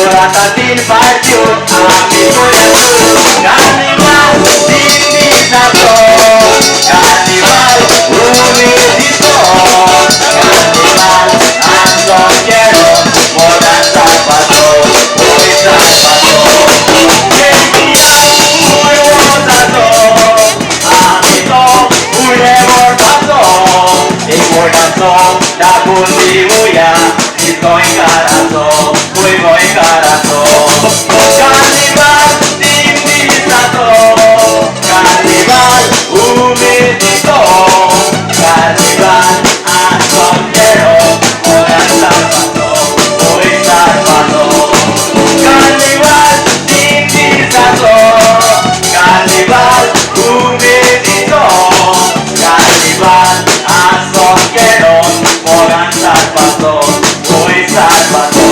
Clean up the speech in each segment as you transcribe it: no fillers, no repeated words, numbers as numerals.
Ratatin partiun api koyatu Carnival dini sato Carnival umi dito Carnival anso kero moda sapato ui sapato Kemia ui wotato amito ui rebordato Iguordato da bundi uya Ito ingarato ui mo ingarato Carnival dini sato Carnival umidito Carnival asongero Orang salvato ui salvato Carnival dini sato Carnival umidito Carnival asongero Orang salvato ui salvato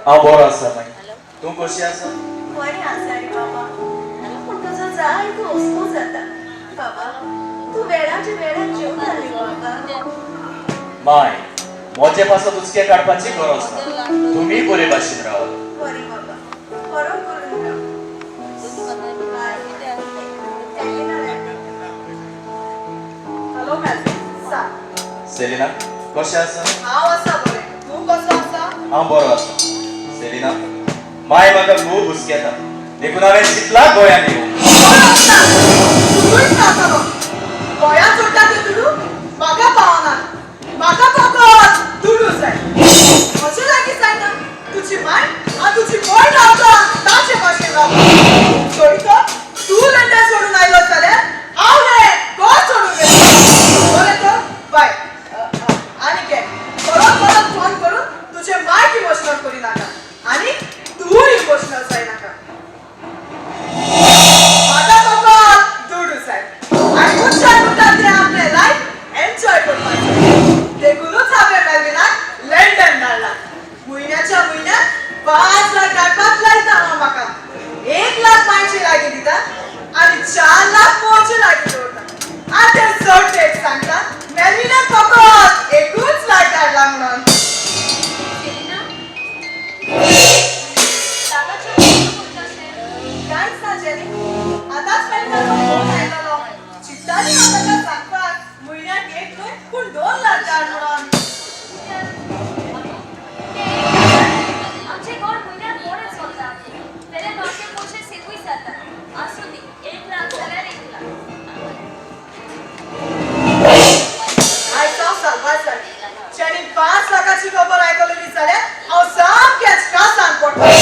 हांव बरो आसा मागीर तूं कशी आसा बरी आसा रे बाबा पूण तुजो जायतो हुस्को जाता बाबा तूं वेळाच्या वेळार जेवता रे बाबा माय मोचे पासत उचके काडपाची गरज ना तुम्ही बरे भाशेन रावा बरे बाबा बरो करून राव हॅलो मॅडम सा सेलिना कशें आसा हांव आसा बरें तूं कसो आसा हांव बरो आसा सेलिना माय म्हाका खूब हुस्केता देखून हांवें चिंतला गोंयांत येवं गोंयांत सोडटा ते तुडू म्हाका पावना म्हाका फकत तुडू जाय अशें लागीं जायना तुजी माय आनी तुजी भयण रावता ताचे भाशेन रावता सोडितो तूं लंडन सोडून आयलो जाल्यार हांव रे गोंय सोडून गेलो बरें तर बाय आनी घे परत परत फोन करून तुजे मायक इमोशनल करी नाका आनी तूं इमोशनल जायनाका म्हाका फकत तुडू जाय आनी खुशाल म्हणटा ते आपले लायफ एन्जॉय करपाचें देखूनच हांवें मेलविनाक लंडन धाडला म्हयन्याच्या म्हयन्याक 5 लाख काडपाक लायता हांव म्हाका 1 लाख मायचे लागीं दिता आनी 4 लाख मोचे लागीं दवरता आनी ते चड डेट सांगता मेलविनाक फकत 1 लाख धाडला म्हणून कांयच ना जेनी आतांच मेलविनाचो फोन आयलोलो चित्ताली हांव ताका सांगपाक म्हयन्याक 1 न्हय पूण 2 लाख धाड म्हणून आमचे गोड महिन्यात बरें चलता तेन्ना आमचे पयशे सेवूय जाता आसूं दी 1 लाख जाल्यार 1 लाख आयज हांव सालवार जाली जेणी 5 लाखाची खबर आयकलेली जाल्यार हांव सामकेंच कासान पडटा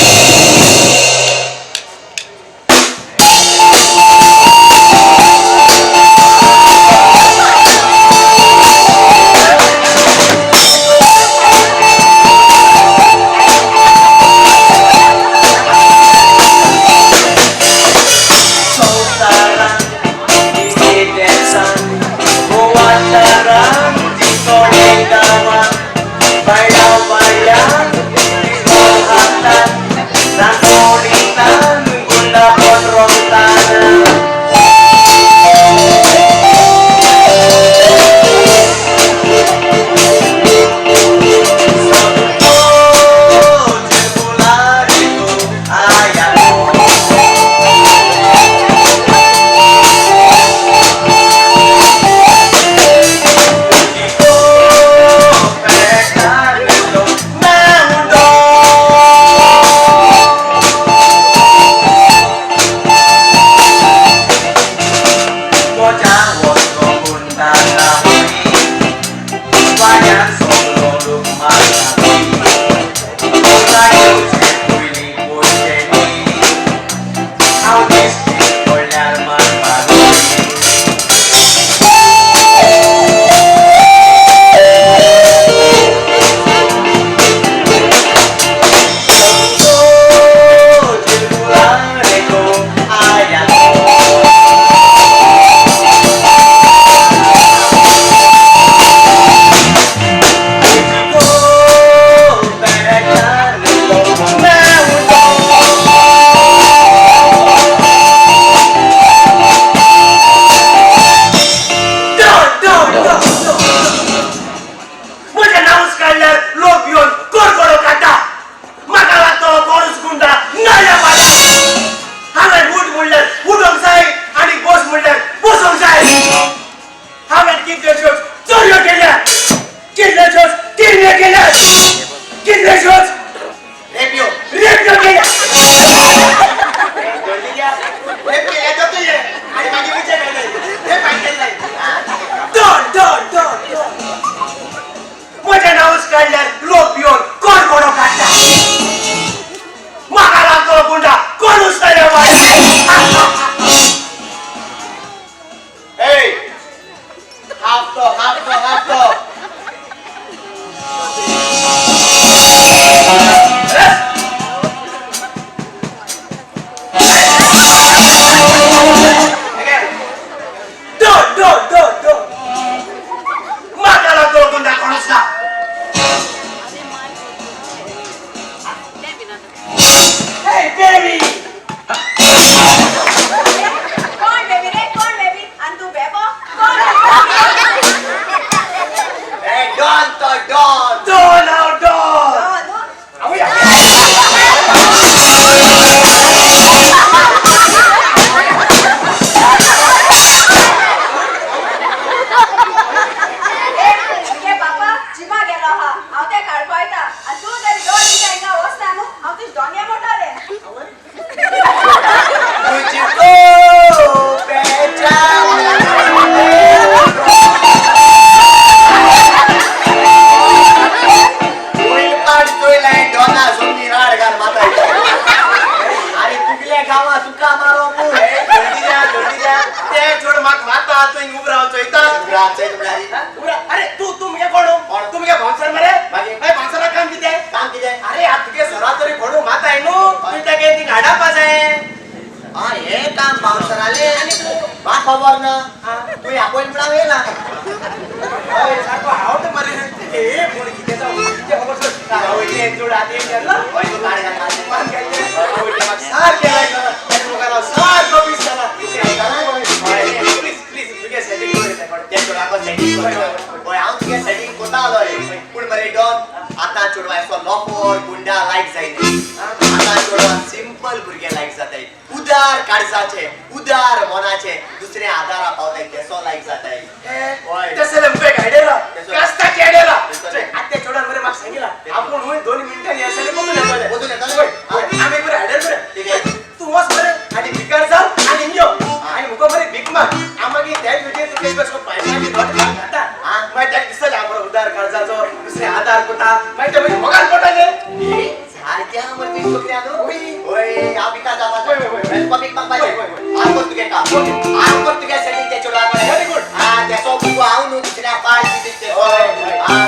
बापू हे गर्दी द्या ते जोड माग माता तो उभ राहतो इथं अरे तू मुगे कोण तू मुगे भावसर मरे भाई भावसरा काम किती आहे अरे आप तुगे सरा तरी फोडू माता आहे नो तू त्या गेती गाडा पास आहे हा हे काम बाउन्सर आले आणि तू मा खबर ना तू अपॉइंटमेंट वेला ओय साको आवत मरे हे कोण किती जाऊ किती खबर सर ओय जोड आते केला ओय तो गाडी घाल मान गेले ओय मग सार केलाय त्या लोकांना सार कॉपीस झाला प्लीज तुगे सेटिंग करू ते जोड आपण सेटिंग करू ओय आउट के सेटिंग कोता आलो रे पण मरे डॉन आता चोडवाय सो लॉफोर गुंडा लाईक जाईने आता चोडवा सिंपल बुरगे लाईक जाताय उदार काळजाचे उदार मनाचे दुसरे आधार पावताय तेसो लाईक जाताय ओय तसले मुके गाडीला कस्ता केडेला आते जोडा मरे माग सांगितला आपण होय 2 मिनिटांनी असले बोलून येतो आम्ही बरे हाडर बरे तू वास बरे आणि बिकार जा आणि नियो आणि मुको बरे बिग मा आमागे त्या व्हिडिओ तुके बस पैसाची नोट खाता मैं त्या दिसला आपण उधार कर्जाचो दुसरे आधार कोटा मैं ते भोगाल कोटा ने सारख्या वरती सोकले आलो ओय आ बिका जाबा पब्लिक मग पाहिजे आको तुगे का आको तुगे सेटिंग ते चोडा व्हेरी गुड त्यासो तू आऊ नु दुसऱ्या पार्टी दिसते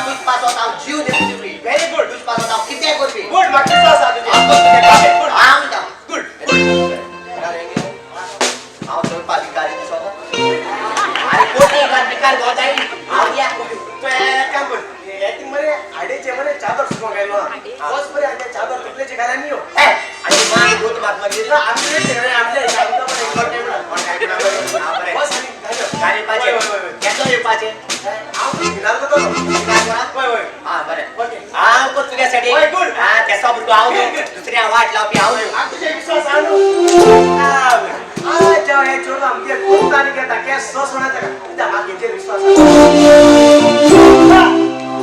तुझ पासो ताव जीव दे तुझी व्हेरी गुड तुझ पासो ताव किती करबी गुड मागचे सासा तुझे आको तुगे का गुड आऊ ता गुड आऊ तो पालिकारी दिसो अरे कोटी का बिकार गोदाई आऊ या तो काम कर याती मरे आडेचे मरे चादर सुको गेलो बस मरे आडे चादर तुकलेचे घाला नियो आणि माय दूध माग मागितलं आमले तेरे आमले चादर पण इम्पॉर्टंट बस गाडी पाचे केतो ये पाचे आऊ फिनाल को तो होय होय हां बरे ओके आऊ को तुझ्यासाठी ओय गुड हां त्यासो बुरगो आऊ दुसऱ्या वाट लावपी आऊ तुझे विश्वास आणू आ जाओ हे छोड़ हम ये कोतानी के ताके सो सोना तक त्या मागे विश्वास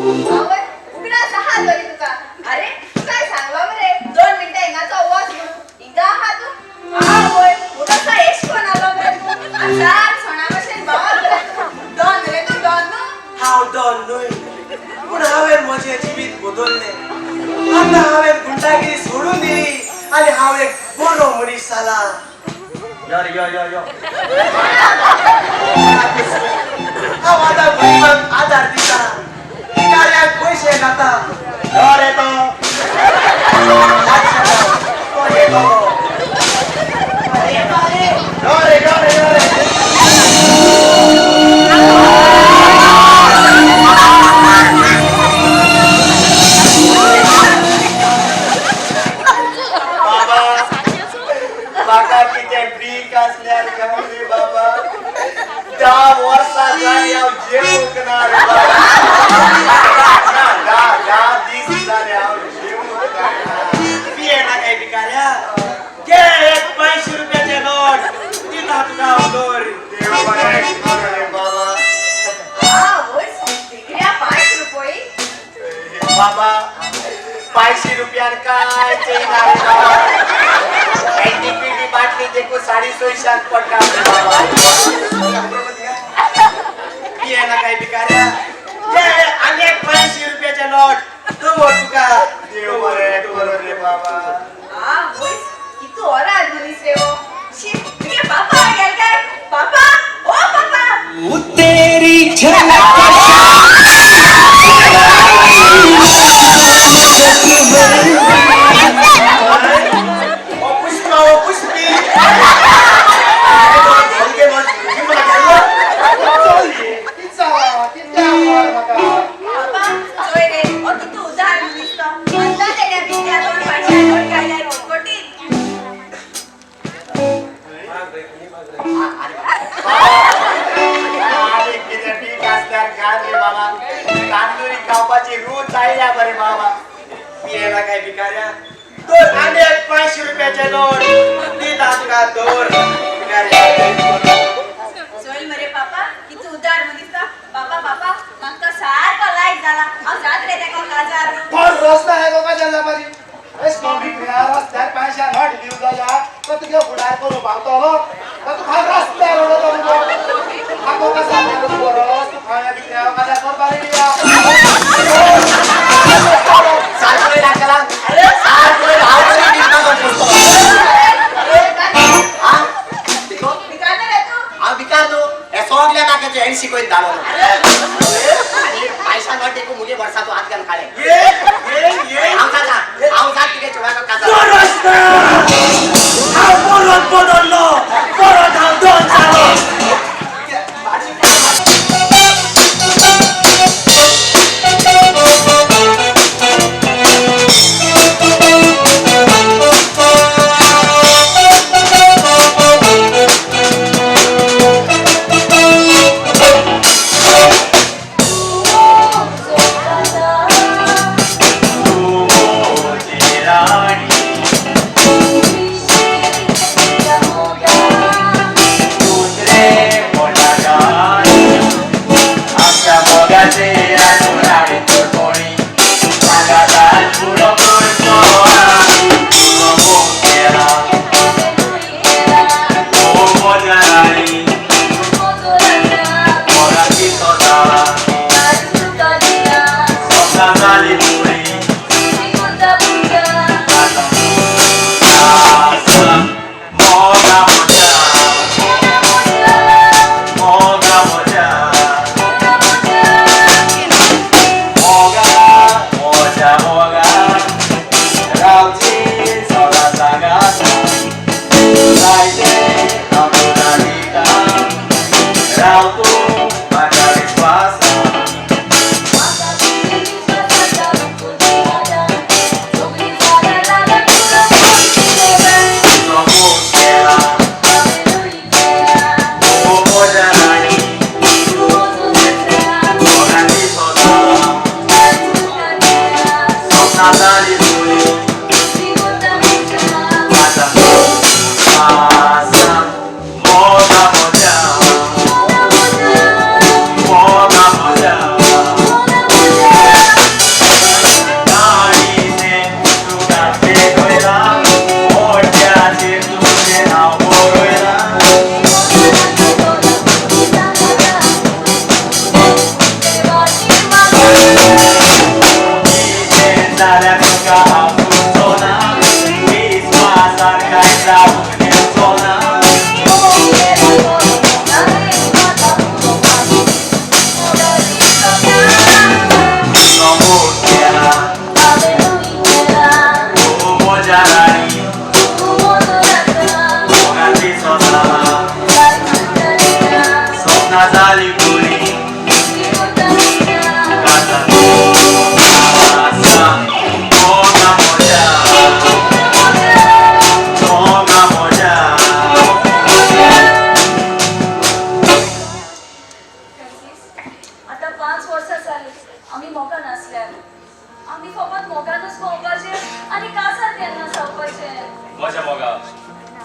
आवय उगडा सहा दोरी तुका अरे तू काय सांगवा बरे 2 मिनिटं हिंगाचा आवाज म्हणून हिंगा हा तू आवय उगडा एश कोण आलो बरे आचार सोना बसेल बाबा डॉन रे तू डॉन हाऊ डोंट नो पण हावे माझे जीवित बदलले आता हावे गुंडागिरी सोडून दिली आणि हाव एक बरो मनीस झाला यो आता गरीबांक आधार दिता भिकाऱ्यांक पैसे घाता डर येतो बाबा किती ब्रीक असल्यार गमली बाबा 10 वर्षा झाली हांव जेवणार दहा दीस झाले हांव जेवणार पियेना काय भिकाऱ्या घे एक 500 रुपयाचे नोट दिता तुका उदोर देव बरे करे बाबा आवय तिकड्या 5 रुपये बाबा 500 रुपयान काय चेणार बाबा एनटीपीडी बाटली देखो 650 पडका पियेना काय भिकाऱ्या घे अनेक 500 रुपयाचे नोट तो तुका देव बरे करे बाबा आवय किती ओरा आदुलीस रे ओ शी तुगे पापा गेल काय पापा ओ पापा तेरी झलक ओ पुष्पी ओके मग मला पापा सोय रे ओ तू उधार दिसतो अंदा देण्या बिद्या 2 पैसे नोट काढल्या कोटी अरे किती ठीक असणार गाण रे बाबा कांदुरी खावपाची रूच आयल्या बरे बाबा पियेला काय भिकाऱ्या तो अनेक 500 रुपयाचे नोट दिता तुका दोर भिकाऱ्या सोय मरे पापा किती उधार दिसता पापा पापा मग सारखा लाईट झाला आ जात रे त्या काजार पण रस्ता आहे बाबा जल्ला पारी एस नोबी प्यार रस्त्यार पैसा नोट दिउ जाया तो तुगे बुडाय करू भावतो तो तू खाल रस्त्यार ओडतो आको कसा मारू पोरस तू खाया बिया माझ्या कोरबारी लिया सारखं लागला अरे सारखं आवडली बिका बसतो अरे काय हां फ्रेंड शिकवून धाडलो आणि पैसा न टेकू मुगे वर्षा तू हात घाल खाले हांव जात तुगे चोडाको काजा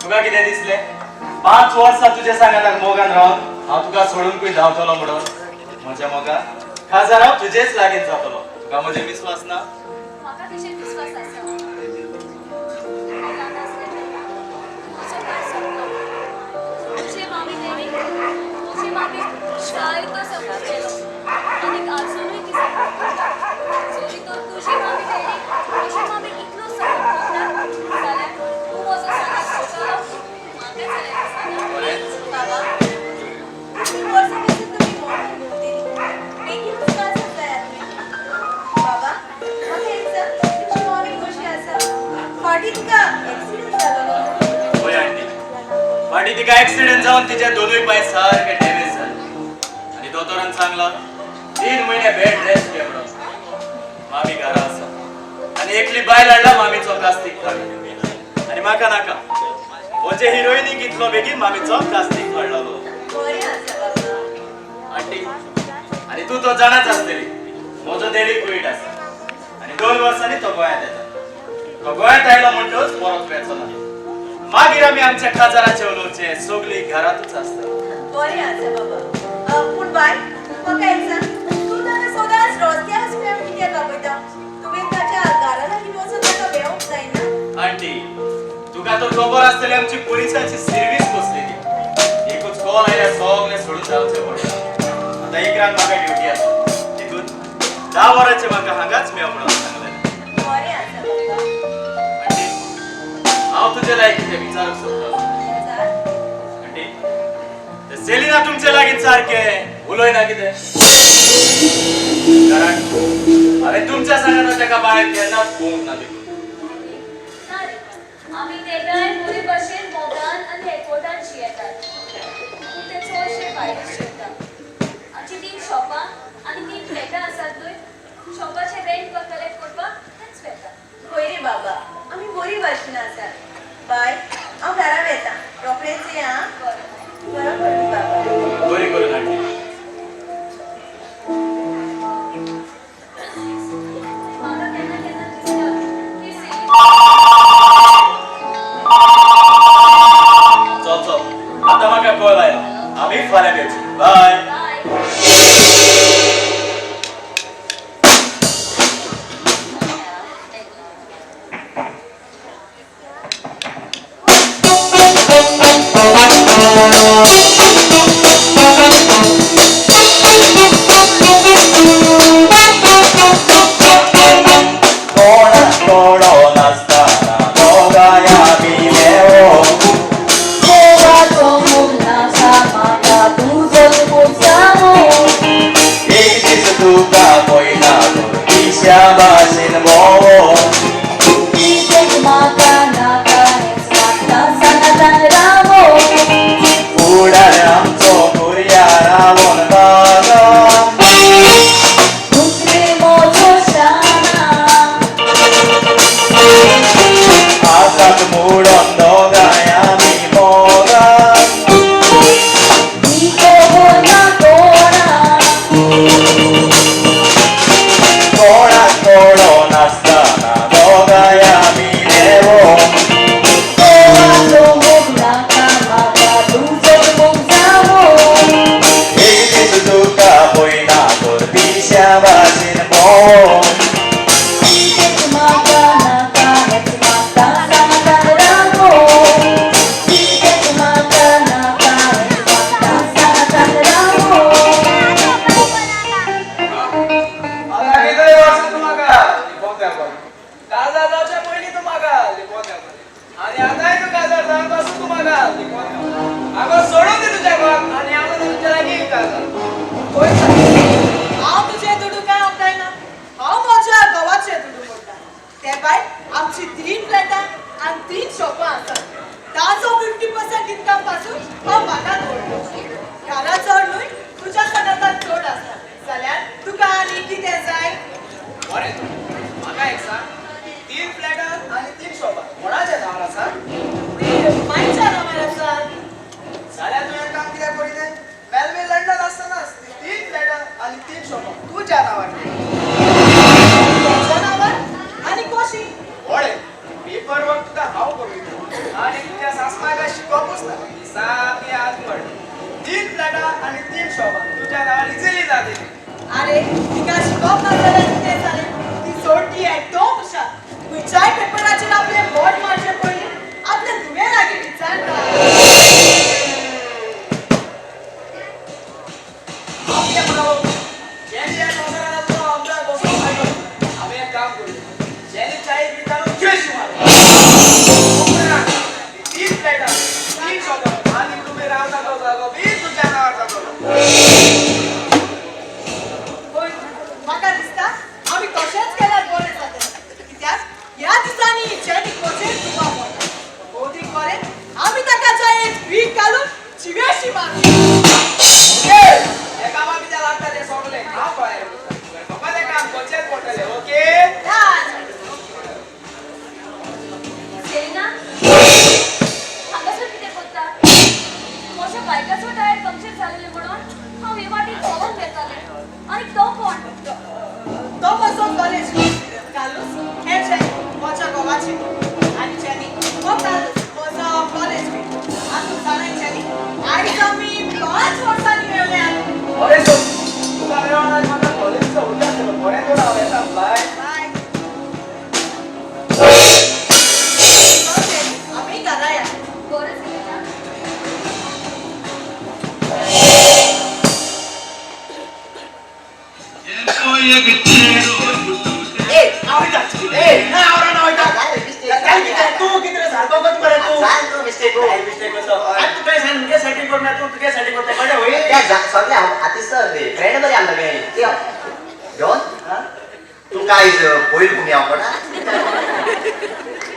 तुका किती दिसले 5 वर्ष तुझे सांगात मोगान राहून हांव तुका सोडून कुय धांवतलो म्हणून म्हज्या मोगा खाजार हांव तुजेच लागीं जातलो तुका म्हजे विश्वास ना म्हाका तुजेर विश्वास आसा तुझे मामी शाळेचो सपोर्ट केलो आनी आजूनय ती जरी तर तुझी मामी म्हजी मामी इतलो सपोर्ट करता जाल्यार तूं म्हजो सांगात सोडलो म्हाका जाल्यार बाबा 3 वर्सां पासून तुमी मोडून उरतली बेगीन तुका जाय बाबा म्हाका एक सांग तुजी मामी कशी आसा फाटीं तुका एक्सिडेंट जालो होय आंटी फाटीं तिका एक्सिडेंट जावन तिचे दोनूय पाय सारके डॅमेज जाले आनी दोतोरान सांगला 3 महिने बेड रेस्ट घे म्हणून मामी घरा आसा आनी एकली बायल हाडला मामीचो कास्तीक काडून आनी म्हाका नाका म्हजे हिरोईनीक इतलो बेगीन मामीचो कास्तीक काडलो बरें आसा बाबा आंटी आनी तूं तो जाणाच आसतली म्हजो देडीक कुयट आसा आनी 2 वर्सांनी तो गोंयांत येता तो गोंयांत आयलो म्हणटच परत वेचो ना मागीर आमी आमच्या काजाराचे उलोवचे सगळी घरातूच आसता बरें आसा बाबा पूण बाय म्हाका एक सांग तूं ताका सदांच रस्त्यार आसल्यार कित्याक आपयता तुवें ताच्या घरा लागीं वचून ताका भेवंक जायना आंटी तुका तर खबर आसतली आमची पुलिसाची सर्वीस बसलेली एकूच कॉल आयल्यार सगळे सोडून जावचें पडटा आतां इकरांक म्हाका ड्युटी आसा देखून 10 वरांचे म्हाका हांगाच मेळ म्हणून सांगलें बरें आसा बाबा आंटी हांव तुजे लागीं कितें विचारूंक सोदतां विचार आंटी ते सेलिना तुमचे लागीं सारकें उलोय ना कितें कारण हांवें तुमच्या सांगात ताका बाळेक केन्नाच पळोवंक ना देखून ना रे, आमी तेन्नाय बरे भशेन मोगान आनी एकवटान जियेतात. पूण ते चडशे भायले शिवता. आमची 3 शॉपां आनी 3 फ्लॅटां आसात न्हय. शॉपाचे रेंट वा कलेक्ट करपाक तेच वेता. होय रे बाबा, आमी बरी वाचन आसात. बाय, हांव घरा वेता. रोखडेंच ये आं. बरो करून बाबा. बरी करून हाडली म्हाका केन्ना केन्ना दिसता की सिली चल चल आता म्हाका कॉल आयला आमी फाल्यां मेळची बाय बाय. मिस्टेक होतो आणि तू काय सांग तुझ्यासाठी करणार तू तुझ्यासाठी करते बडे होईल सगळे आती सर रे फ्रेंड बरे आमला काय ते डॉन तू काय होईल कुणी आपण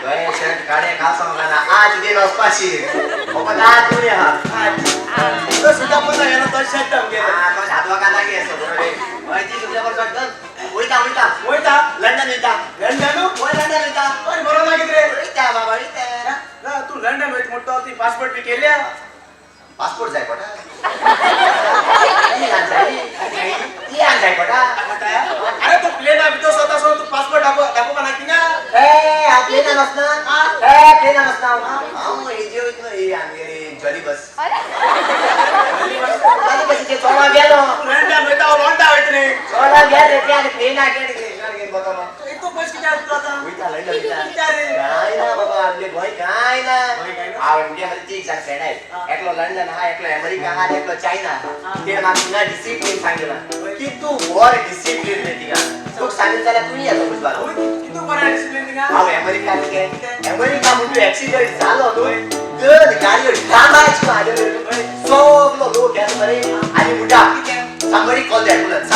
गए शर्ट काढे का सांगना आज दिन असपाशी ओपन आ तू या तो सुद्धा पण आहे ना तो शर्ट टाक गेला तो हातवा काढला की असं बरोबर माहिती तुझ्यावर शर्ट ओइता लंडन ओय बरोबर लागित रे ओइता बाबा ओइता ना तू लंडन होईत मोठा होती पासपोर्ट बी केल्या पासपोर्ट जाय पडा ती आण जाय पडा अरे तू प्लेन आ बितो स्वतः तू पासपोर्ट दाखव का नाही ना प्लेन नसना हां हे जे होत ना हे आमगे जली बस जली बस के चोळा गेलो लंडन होईता लोंडा होईत रे चोळा गेले ते आणि प्लेन आ गेले के बतावा तो बस किती असतो आता होईता लंडन विचारे काय ना बाबा आपले भाई काय ना आ इंडिया मध्ये तीन जण फ्रेंड आहेत एकलो लंडन हा एकलो अमेरिका हा एकलो चायना ते मागना डिसिप्लिन सांगितला की तू वर डिसिप्लिन देती का तू सांगितलं तू येतो बुजवा किती बरा डिसिप्लिन का हा अमेरिका मध्ये ऍक्सिडेंट झालो होतो तर गाडीवर थांबायची माझ्या सगळं लोक यात बरे आणि Mutha somebody call the ambulance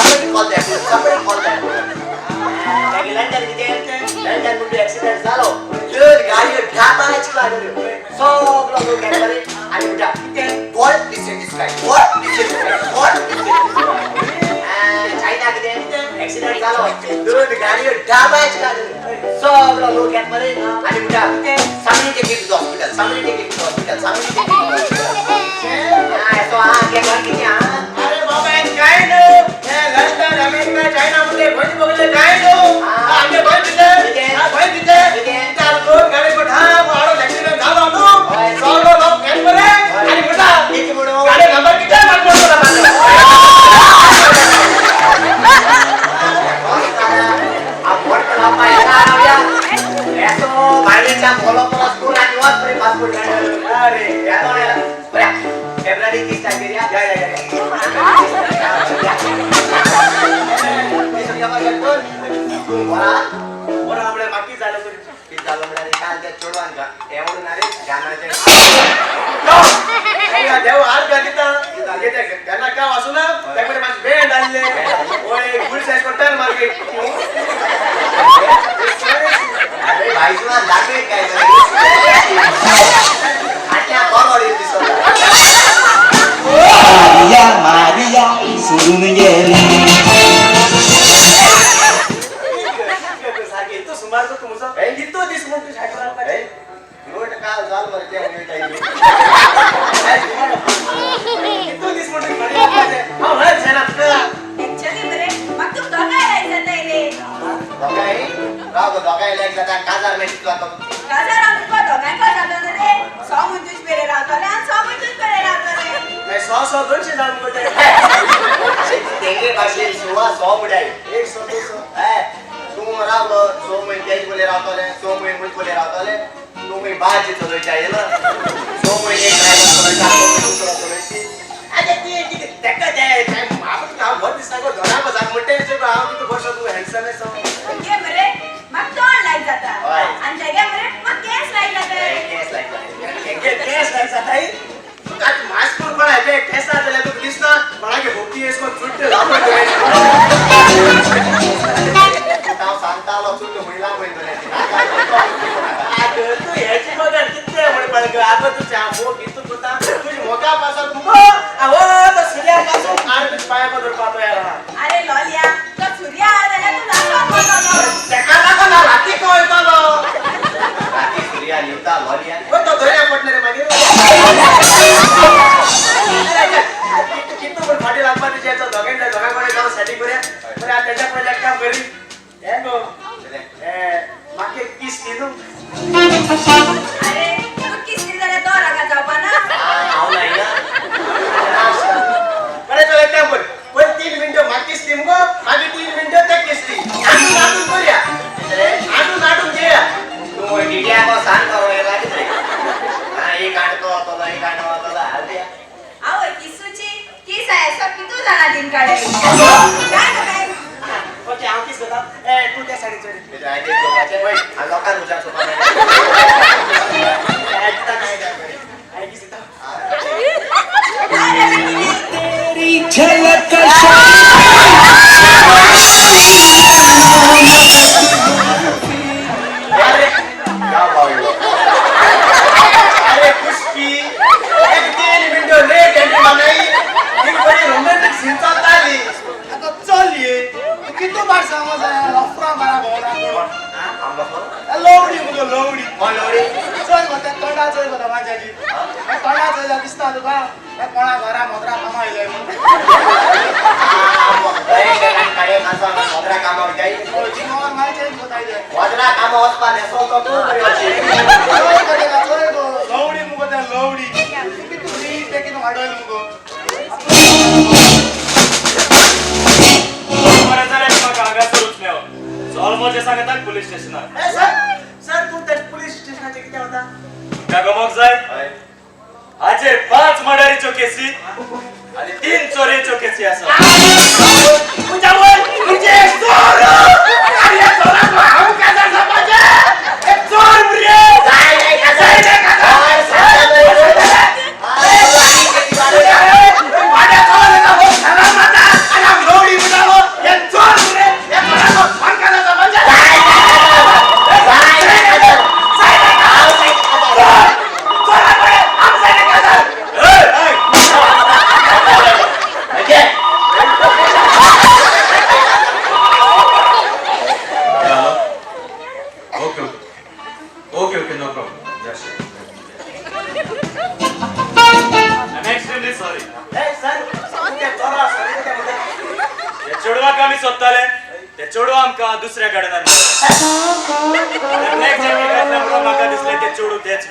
London मध्ये ऍक्सिडेंट झालो तर गाडीवर थांबायची माझ्या सगळं लोक यात बरे आणि मुठा what dissatisfied चायना किती ऍक्सिडेंट झालो तर गाडीवर थांबायची सगळं लोक यात बरे आणि Mutha somebody take it to the hospital तो आ के घर किती आ अरे बाबा काय नो हे लंडन अमेरिका चायना मध्ये भोज बघले काय नो आगे भोज दिले भोज दिले त्या लोक गाडी पठा वाडो ऍक्सिडेंट झालो नो सगळं लोक गेट बरे आणि बेटा किती म्हणू गाडी नंबर किती मागतो तुला आ बोर्ड पर पाहिजे आव्या एतो बाहेरच्या बोलपला स्कूल आणि वाट पर पासपोर्ट अरे यातो बऱ्या फेब्रुवारी 30 तारखेला या वर आपले बाकी झालं तरी काल त्या चोडवान का एवढं ना रे गाण्याचे देव हार गाडीता गाना का वाचू ना त्यामध्ये माझी बँड आणले ओय गुड साइज कोटर मार्केट अरे भाई तुला दाखवे काय आता कॉल ऑडिओ दिसतो मारिया सोडून गेली सागे तो सुमार तो तुमचा कितो दिस म्हणतो शाकरा पाहिजे नोट काल झाल बरं ते होईल टाइम कितो दिस म्हणतो पाहिजे हा हा छान आपला ऍक्च्युअली बरे मग तू दोघायला जात रे दोघाई लाईक जाता काजार मेची तू आता गाजर आमको दोघांका जातो रे 100 मुंतूच पेरे रावतले आणि 100 मुंतूच पेरे रावतले मैं 100 200 जाऊन बोलते तेगे भाषे सुवा 100 बुडाई 100 200 तू राव 100 महिने बोले रावतले 100 महिने बोले रावतले तू मी बाजी चलोय चाहिए ना 100 महिने ड्राइवर चलोय चालतो अरे ते किती टक्का द्याय टाइम आपण का बहुत दिसता को धरा बजार मोठे जे भाव की तू वर्ष तू हँडसम आहे सो ये बरे मग तोंड लाईक जाता होय. आणि त्यागे बरे मग केस लाईक जाता केस लाईक केस लायचा ताई तू काय मास्क पण आहे बे केस आले तू दिसना बडा के भोपी इसको छुट्टे लावतो ताव सांगतालो चुट महिला महिने तू याची बघा किती म्हणे पण आता तू चामो किती तुझा तुझी मोका पासून तू आवो तो सूर्या पासून आठ पाया पदर पातो यार अरे लॉलिया तो सूर्य आला तू नाचत बोलतो त्याका ना ना राती को येतो लो राती सूर्या निवता लॉलिया ओ तो धोया पडले रे मागे किती पण फाटी लागपा तिच्याचा दोघांच्या दोघांकडे जाऊन सेटिंग करूया पण आता त्याच्या पहिले एक काम करी हे गो मागे किस केलो अरे तू किस दिला तो रागा जापाना आव नाही ना बरे चल एक काम कर पण 3 मिनिटं मागीच टीम गो मागे 3 मिनिटं त्या केसरी आठून करूया आठून घ्या तू डिडिया को सांग करो हे लागत रे हा एक काढतो तो एक काढतो तो हल्दिया आवय किसूची किस आहे सब कितू जाणा दिन काढे काय काय ओके आव किस बता तू त्या साडी चोरी ते जाय ते लोकांचे वय लोकांना उजा सोपा नाही ऐकता काय काय आई किस अरे कोण लवडी चल म्हणतात तोंडा चल म्हणता माझ्याची तोंडा चल दिसता तुका कोणा घरा मोदरा कमायलंय काय माणसा मोदरा कामावर जाई जीवावर माहिती बतायले मोदरा कामा वचपा नेसो तो तू बरी होची लवडी मुगो त्या लवडी किती नीट देखील वाढवलं मुगो ऑलमोस्ट सांगतात पोलीस स्टेशनात सर तू त्या पोलीस स्टेशनाचे किती होता का गमक जाय आजे 5 मर्डरीच्यो केसी आणि 3 चोरीच्यो केसी आसा तुझ्या बोल तुझे चोर अरे चोरा तो हाऊ काजा समाजे एक चोर बुरे जाय नाही का जाय नाही का और वाड्या चोर का हो खरा माता आणि लवडी बुडालो एक चोर बुरे एक चोरा तो हाऊ काजा समाजे Okay, no problem. Yes, sir. I'm extremely sorry. ते चोडवा आमी सोदताले ते चोडवा आमकां दुसऱ्या गाडनार ब्लॅक जॅकेट घातल्या म्हणून म्हाका दिसलें ते चोडू तेच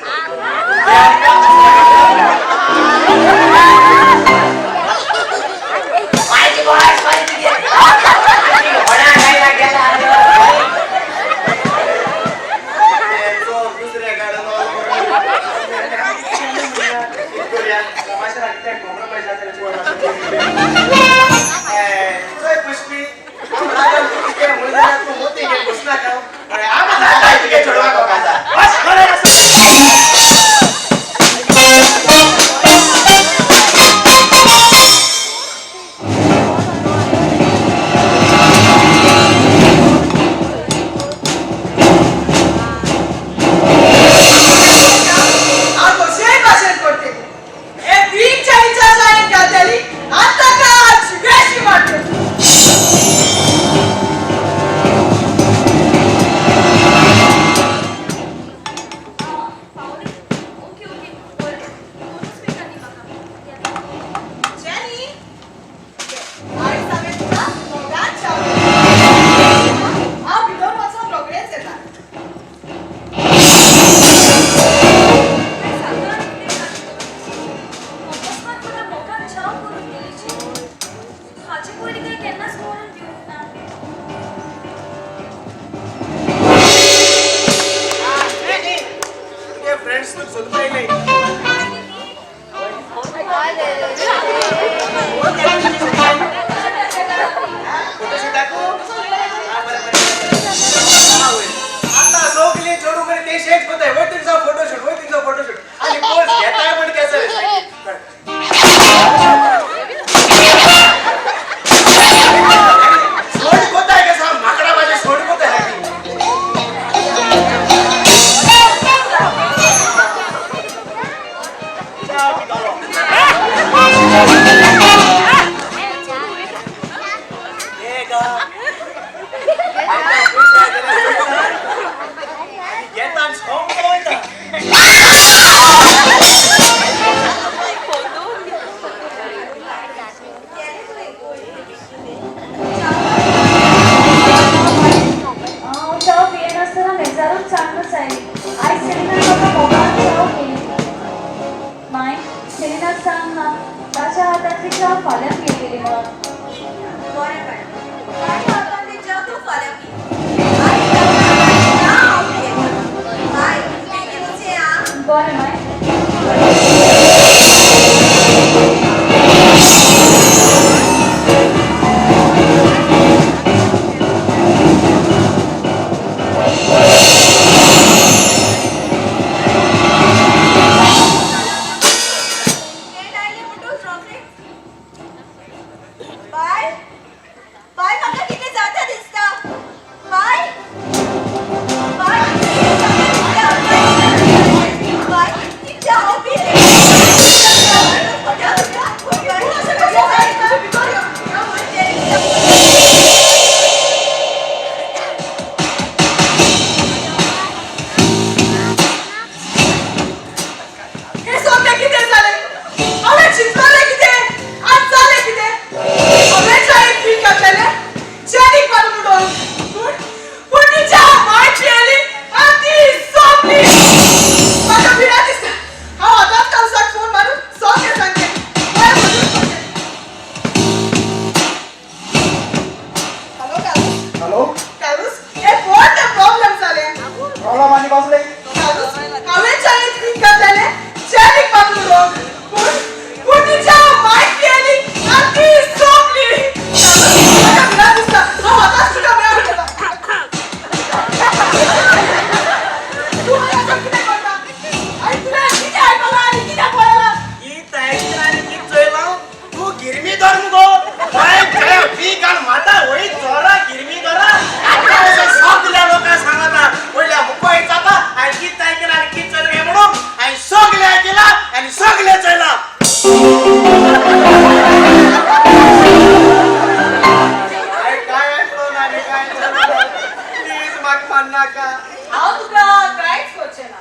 नाका हांव तुका कांयच करचें ना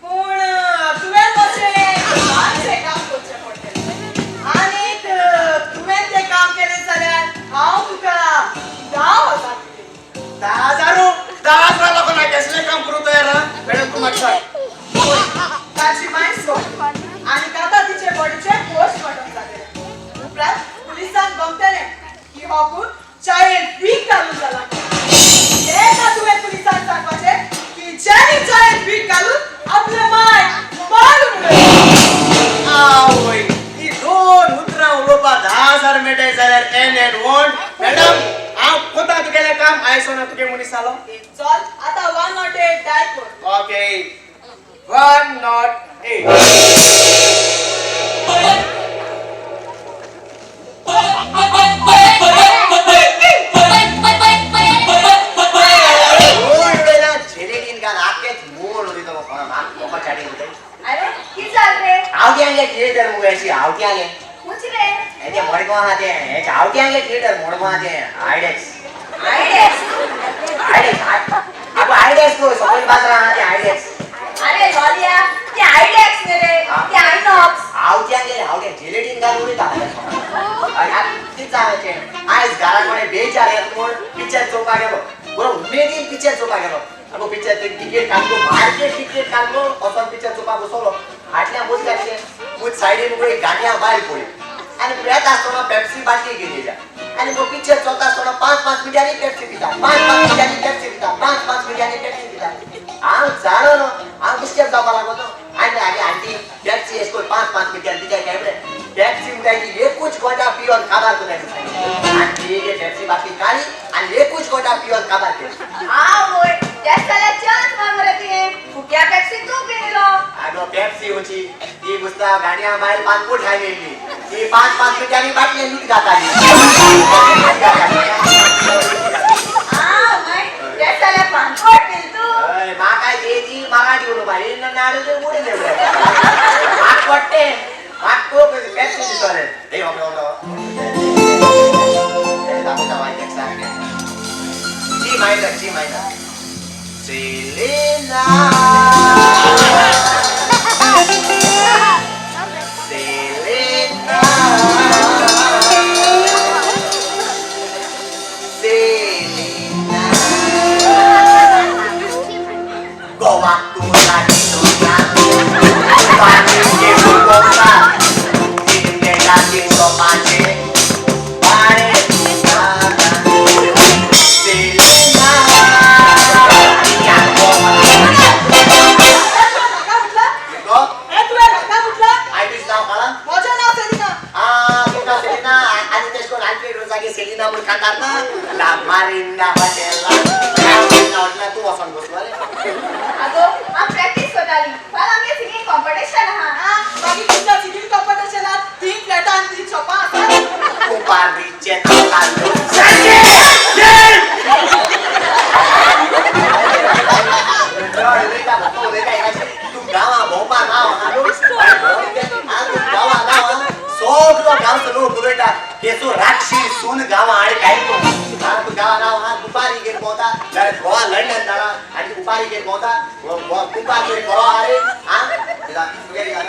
पूण तुवें मातशें ल्हानशें काम करचें पडटलें आनीक तुवें तें काम केलें जाल्यार हांव तुका 10,000 दितलें 10,000 लोकांना कसले काम करू तयार हा मॅडम तू म्हाका सांग ताची माय सोड आनीक आतां तिचे बॉडीचे पोस्टमॉर्टम जालें उपरांत पुलिसांक गमतलें की हो खून चायेन वीक घालून जाला तेन्ना तुवें पुलिसांक सांगपाचें की जेणी चायेन वीक घालून आपले माय मारून उडयलें आवय ही दोन उतरां उलोवपाक 10,000 मेळटाय जाल्यार एन एंड वॉन्ट मॅडम हांव कोता तुगेलें काम आयसोना तुगे मनीस आलो चल आतां 108 डायल कर ओके 108 झेलेडीन गान आकेच मोड उडयता कोणा म्हाका लोका चाटींग उडय अरे कितें जालें रे आवट्यांगे थिएटर मुगाची आवट्यांगे खुंयचे रे हेचे मडगांव आहा ते हेचे आवट्यांगे थिएटर मडगांव आहा ते आयडेक्स आगो आयडेक्स तो सकयल बाजारां आहा ते आयडेक्स अरे लॉलिया ते आयडेक्स न्ही रे ते आयनॉक्स आवट्यांगे हावटे झेलेडीन गान उडयता कितें जालें आयज घरा कोणे बेचार येत म्हूण पिक्चर चोवपाक गेलो बरो उमेदीन पिक्चर चोवपाक गेलो आगो पिक्चर टिकेट काडलो मार्केट टिकेट काडलो वचोन पिक्चर चोवपाक बसलो फाटल्यान बसल्याचे मुज सायडीन मुगो एक गाडया बायल पळय आनी वेत आसतना पेप्सी बाटली घेवन येयल्या आनी मुगो पिक्चर चलता आसतना 5-5 मिनटांनी पेप्सी पिता 5-5 मिनटांनी पेप्सी पिता 5-5 मिनटांनी पेप्सी पिता हांव जाणो न्हू हांव डिस्टर्ब जावपाक लागलो न्हू आनी आगे आंटी पेप्सी एश कोन्न 5-5 मिनटांनी दिता कॅमेरे पेप्सी म्हणटाय एकूच गोटा पिवन काबार कोताय आनी एक पेप्सी बाटली काडी आनी एकूच गोटा पिवन काबार केली आवय तेच जाल्यार चान्स मार मरे तुवें फुक्या पेप्सी तूं पिलो आगो पेप्सी होची ती गुस्ता गाडया बायल पानपूट हाय मेळली ती 5-5 मिनटांनी बाटली मीठ घाताली आवय तेच जाल्यार पानपट पिल तूं म्हाका तेजी मराठी उलोवपाची नाडू ते उडी देवले म्हाका पडटे म्हाका खूब पेप्सी दिसले हे जी मायदा Selena Selena Selena Goa tu lagi soñando Panik que buka Sinde lagi sopache Pare tu nada Selena Selena berkatar na la marina hotela na hotela tu wasan boswale अगो हांव प्रॅक्टीस करताली फाल्यां आमगे सिंगींग कॉम्पिटिशन आहा मागीर तुमच्या singing कॉम्पिटिशनात 3 फ्लॅटां आनी 3 शॉपां आसात Uparriche tocando tu gawa bomba सगळो गांवचो लोक उलयता केसो राक्षी सून गांवां आनी काय तू गांवां नांव हा दुपारी गेल भोंवता जाल्यार गोवा लंडन जाणा आनी दुपारी गेल भोंवता दुपार तरी बरो आरे हा तुगेली घाल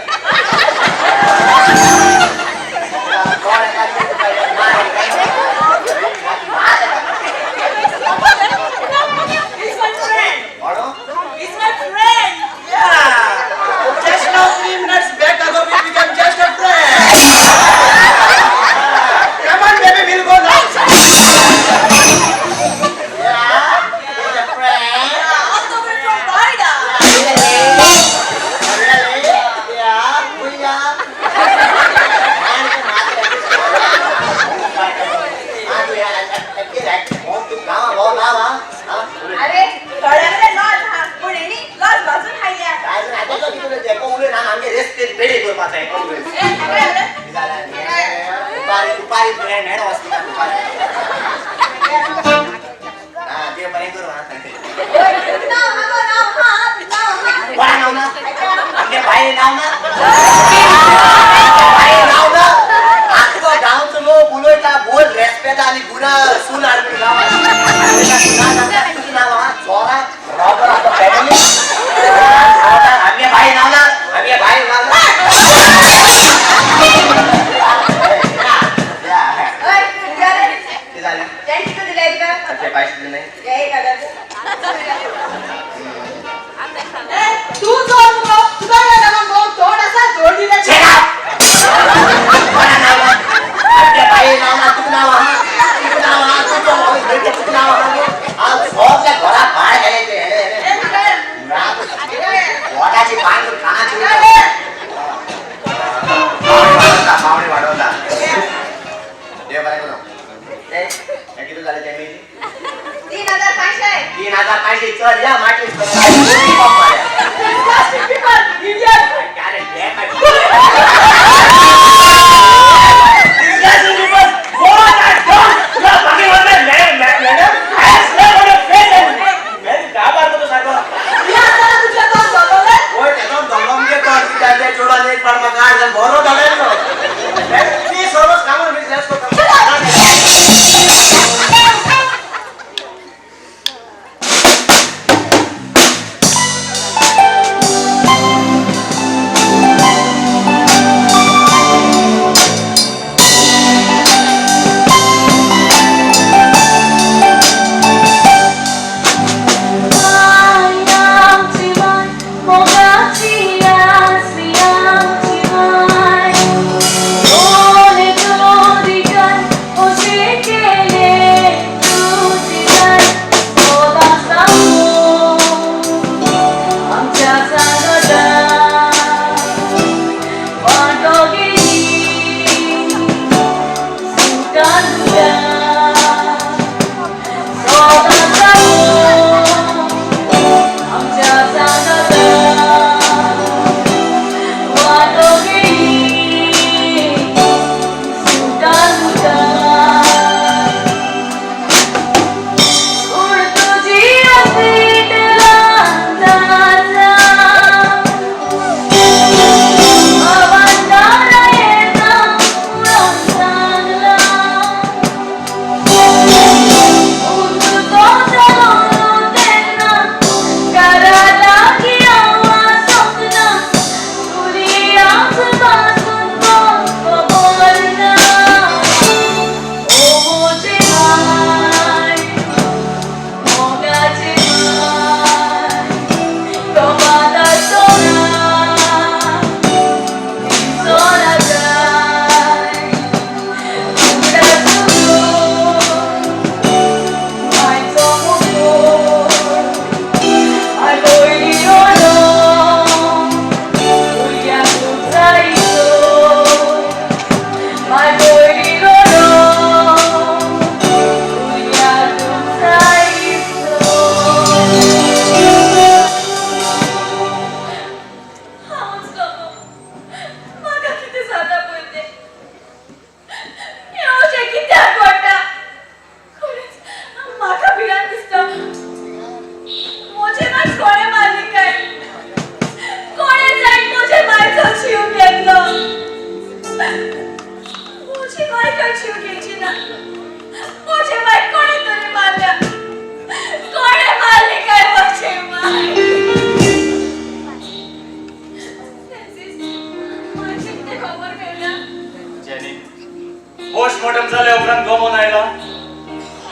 पोस्टमॉर्टम झाल्या उपरांत गमून आयला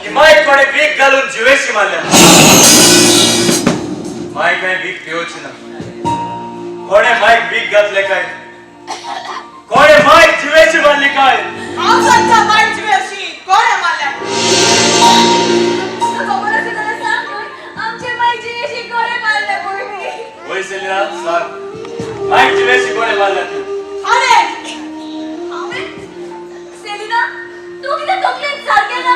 की माय थोडे वीक घालून जिवेशी मारल्या माय काय वीक पिवची ना कोणे माय वीक घातले काय कोणे माय जिवेशी मारली काय आमचा माय जिवेशी कोणे मारल्या आमचे माय जिवेशी कोणे मारले कोणी होय सेलिना सांग माय जिवेशी कोणे मारल्या ती अरे सेलिना तू किती तोकलेन सारखे ना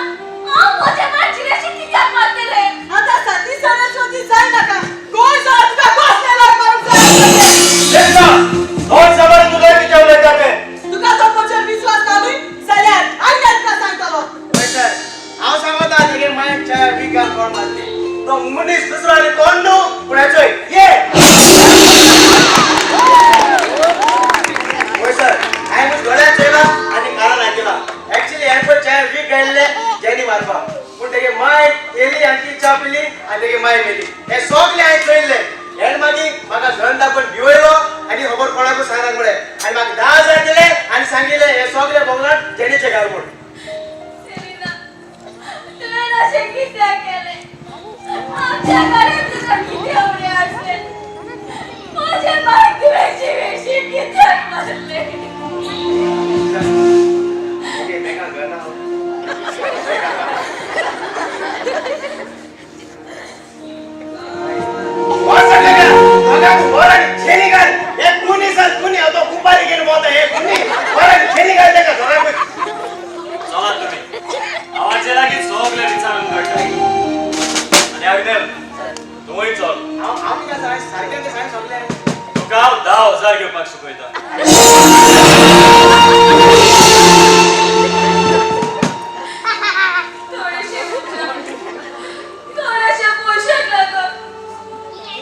माझ्या माय जिवेशी किती मारते रे आता सती सरस्वती जाय नका कोण जात का बसलेला मारून जाय सेलिना दोन सवाल तुला विचारले जाते तुका तो पोचर विश्वास नालुय जाल्यार आयल्यात का सांगतलो सर हांव सांगता की मायच्या विकान कोण मारले तो मनीस दुसरो आनी कोण न्हू पूण हेचोय ये होय सर हांवें दोळ्यात चोयला आनी कानान आयकला एक्चुअली हे पण च्या वीक गायल्ले जेनी मारपा पूण तेगे माय येली आनी ती च्या पिली आनी तेगे माय मेली हे सोगले हांवें चोयल्ले हेण मागीर म्हाका घन दाखोवन भिवयलो आनी खबर कोणाकूच सांगना मुळे आनी म्हाका 10,000 दिले आनी सांगिल्ले हे सोगले बोगलाट जेनीचे घाल म्हूण सेलिना तुवें अशें कित्याक केलें आमच्या घरांत तुका किती आवडे आसले माझे माय तुवें जिवेशी कित्याक मारले ओके मेका घर ना चला तुम्ही आवाजे लागीं सगळे विचारून काडटा आनी अग्नेल तूंय चल तुका हांव 10,000 घेवपाक शिकयता थोडेशे पोषक लागत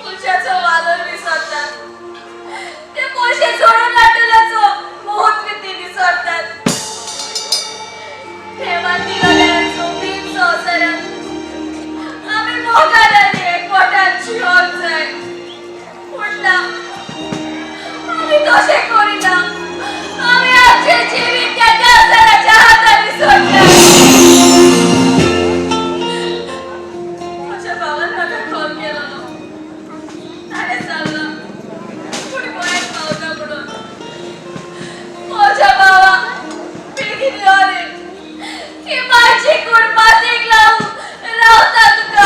तुझ्याचो वालोर विसरतात ते पोषे सोडून लाटल्याचो मोहत विती विसरतात प्रेमान दिलेल्याचो भीम संवसारात आमी मोगादानी एकवटान जिवंक जाय पूण ना आमी तशें करिना आमी आमचें जिवीत त्या काळजाराच्या हातांनी सोडटा माझ्या भावान म्हाका कॉल केलो ताणें सांगला पूण गोंयांत पावता म्हणून माझ्या भावा बेगीन यो रे ही माझी कूड मातीक लावून रावता तुका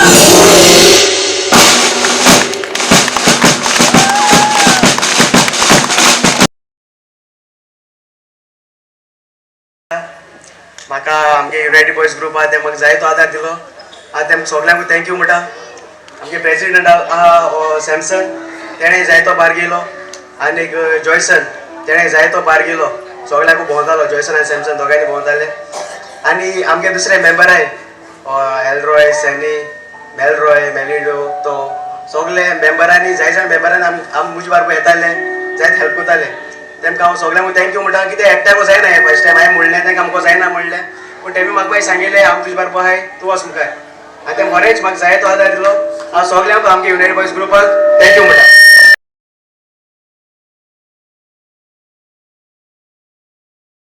म्हाका आमगे युनायटेड बॉयज ग्रुप आहा ते म्हाका जायतो आदार दिलो आतां तेमकां सगल्यांक थँक्यू म्हणटा आमगे प्रेसिडेंट आहा सॅमसन तेणें जायतो भार घेयलो आनी जॉयसन तेणें जायतो भार घेयलो सगल्यांक भोंवतालो जॉयसन आनी सॅमसन दोगांयनी भोंवताले आनी आमगे दुसरे मेंबर आहाय एलरॉय सॅनी मेलरॉय मेलिडो तो सगळे मेंबरांनी जाय जाण मेंबरांनी आम मुजे बारबो येताले जायत हेल्प करताले तेमकां हांव सगळ्यांक थँक्यू म्हणटा कितें एकट्याक जायना हें फर्स्ट टायम हांवें म्हणलें तेंकां आमकां जायना म्हणलें पूण तेमी म्हाका मागीर सांगिल्लें हांव तुजे बारबो आहाय तूं वच मुखार आनी तें बरेंच म्हाका जायतो आदार दिलो हांव सगळ्यांक आमगे युनायटेड बॉयज ग्रुपाक थँक्यू म्हणटा